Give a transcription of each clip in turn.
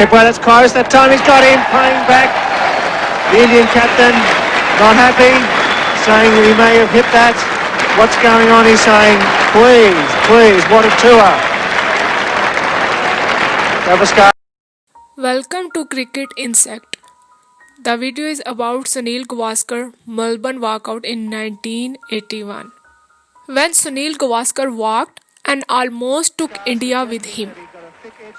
Kick well, it's close. That time he's got him, playing back. The Indian captain not happy, saying we may have hit that. What's going on? He's saying, please, please, what a tour. Gavaskar. Welcome to Cricket Insect. The video is about Sunil Gavaskar Melbourne walkout in 1981. When Sunil Gavaskar walked and almost took India with him.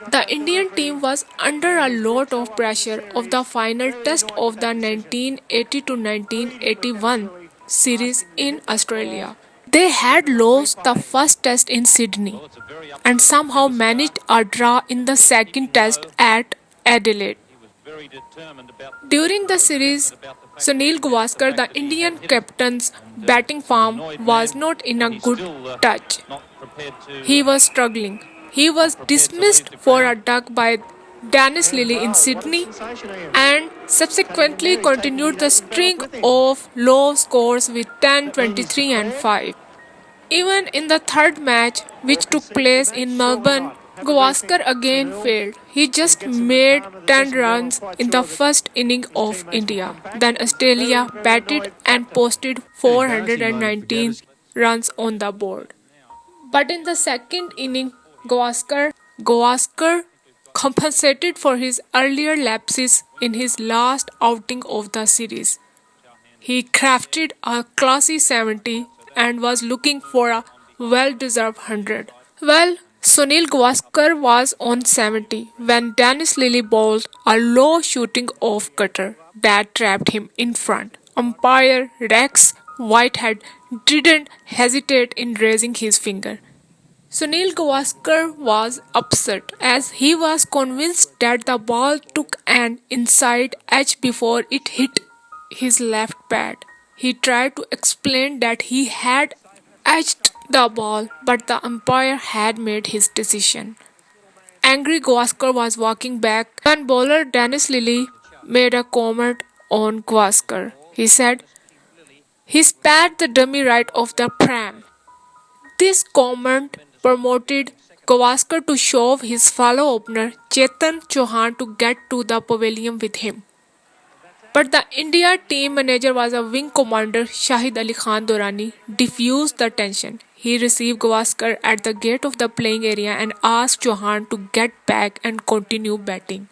The Indian team was under a lot of pressure of the final test of the 1980 to 1981 series in Australia. They had lost the first test in Sydney and somehow managed a draw in the second test at Adelaide. During the series, Sunil Gavaskar, the Indian captain's batting form was not in a good touch. He was struggling. He was dismissed for a duck by Dennis Lillee in Sydney and subsequently continued the string of low scores with 10, 23 and 5. Even in the third match, which took place in Melbourne, Gavaskar again failed. He just made 10 runs in the first inning of India. Then Australia batted and posted 419 runs on the board. But in the second inning, Gavaskar compensated for his earlier lapses in his last outing of the series. He crafted a classy 70 and was looking for a well-deserved 100. Well, Sunil Gavaskar was on 70 when Dennis Lillee bowled a low shooting off cutter that trapped him in front. Umpire Rex Whitehead didn't hesitate in raising his finger. Sunil Gavaskar was upset as he was convinced that the ball took an inside edge before it hit his left pad. He tried to explain that he had edged the ball, but the umpire had made his decision. Angry Gavaskar was walking back when bowler Dennis Lillee made a comment on Gavaskar. He said, "He spat the dummy right off the pram." This comment promoted Gavaskar to shove his fellow opener Chetan Chauhan to get to the pavilion with him. But the India team manager was a wing commander Shahid Ali Khan Durrani diffused the tension. He received Gavaskar at the gate of the playing area and asked Chauhan to get back and continue batting.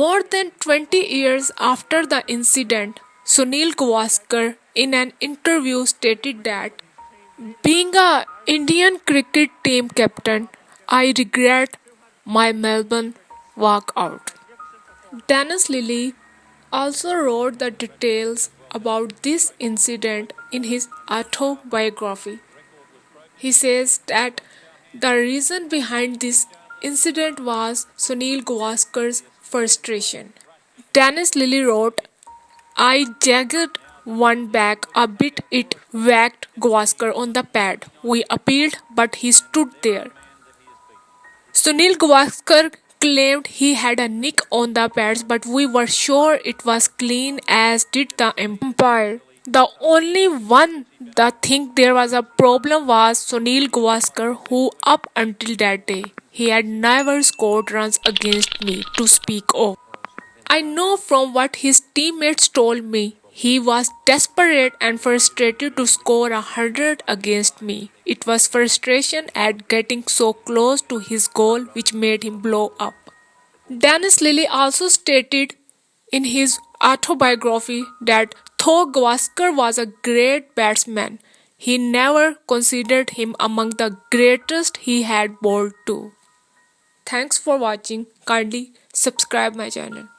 More than 20 years after the incident, Sunil Gavaskar in an interview stated that being a Indian cricket team captain, I regret my Melbourne walkout. Dennis Lillee also wrote the details about this incident in his autobiography. He says that the reason behind this incident was Sunil Gavaskar's frustration. Dennis Lillee wrote, I jagged one back a bit, it whacked Gavaskar on the pad. We appealed, but he stood there. Sunil Gavaskar claimed he had a nick on the pads, but we were sure it was clean, as did the umpire. The only one that think there was a problem was Sunil Gavaskar, who up until that day, he had never scored runs against me to speak of. I know from what his teammates told me, he was desperate and frustrated to score 100 against me. It was frustration at getting so close to his goal which made him blow up. Dennis Lillee also stated in his autobiography that though Gavaskar was a great batsman, he never considered him among the greatest he had bowled to. Thanks for watching. Kindly subscribe my channel.